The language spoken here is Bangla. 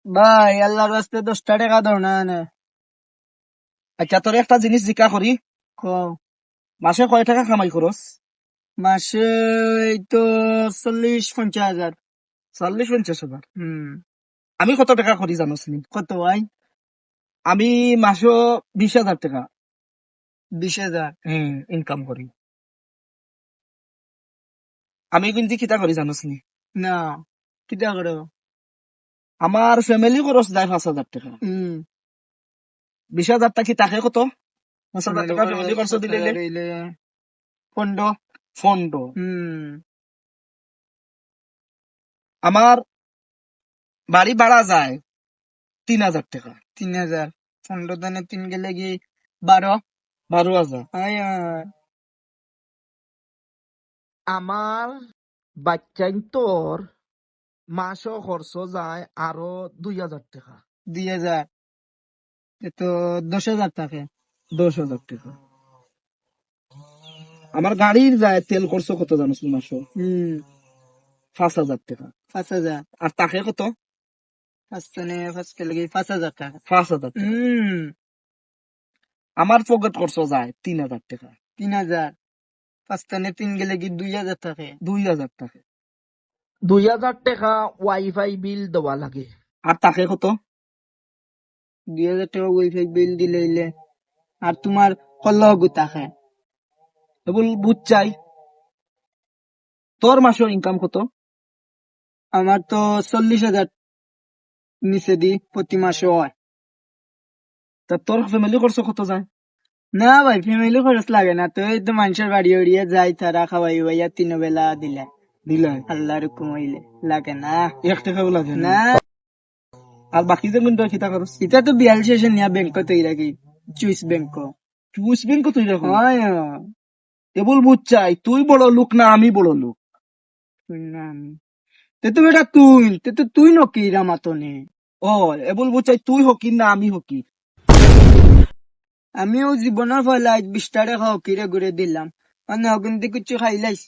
ভাই আল্লাহর রাস্তায় 10 টাকা দাও না নে। আচ্ছা তোর একটা জিনিস জিজ্ঞা করি, কও। মাসে কয় টাকা কামাই করস? মাসে এই তো 40-50 হাজার। 40-50 হাজার। হুম। আমি কত টাকা করি জানোস নি? কত ভাই? আমি মাসে 20,000 টাকা 20 হাজার? ইনকাম করি। আমি কিন্তু কিতা করি জানোস নি? না, কিটা করো? আমার ফ্যামিলি খরচ যায় 5,000 টাকা। হুম। 20,000 টাকা কি তাকে কত? 5,000 টাকা ফ্যামিলি খরচ দিলে হইলে 15। ফন্ড। হুম। আমার বাড়ি ভাড়া যায় 3,000 টাকা। 3 হাজার। 15 দানে 3 গেলে কি 12। 12,000। আয় আয়। আমার বাচ্চাই তোর মাসও খরচ যায় আরো 2,000 টাকা। 2 হাজার। এ তো 10 হাজার থাকে। 10,000 টাকা। আমার গাড়ির যায় তেল খরচ কত জানোস নি মাসে? হুম। 5,000 টাকা। 5 হাজার। আর তাকে কত? 5 গেলে কি 5 হাজার টাকা। 5,000 টাকা। হুম। আমার পকেট খরচ যায় 3,000 টাকা। 3 হাজার। 5 টানে 3 গেলে কি 2 হাজার থাকে। 2,000 টাকা। 2,000 টাকা ওয়াইফাই বিল দেওয়া লাগে। আর তাকে কত? 2 হাজার টাকা ওয়াইফাই বিল দিলে হইলে আর তোমার কল্লা হবু থাকে। এবল বুঝ চাই তোর মাসের ইনকাম কত? আমার তো 40 হাজার নিচে দি প্রতি মাসে হয়। তা তোর ফ্যামিলি খরচ কত যায়? না ভাই, ফ্যামিলি খরচ লাগে না তো, এই তো মানুষের বাড়ি উড়িয়ে যাই, তারা খাওয়াই ভাইয়া 3 বেলা দিলে দিলাই আল্লাহর হুকুম হইলে লাগে না। 1 টাকাও লাগে না। না, আর বাকি যে কিন্তু খিতা খরচ এটা তো বিয়াল শেষে নিয়ে ব্যাংক তৈরি রাখি, চুইস ব্যাংক। চুইস ব্যাংক তুই রাখো? হয়। এবল বুঝ চাই তুই বড় লোক না আমি বড় লোক? তে তো বেটা তুই নকি রামাতনে। ও এবল বুঝ চাই তুই হকির না আমি হকির? আমিও জীবনের ফলে 20 টাকা হকিরে ঘুরে দিলাম, মানে অগুন্তি কিছু খাইলাইস।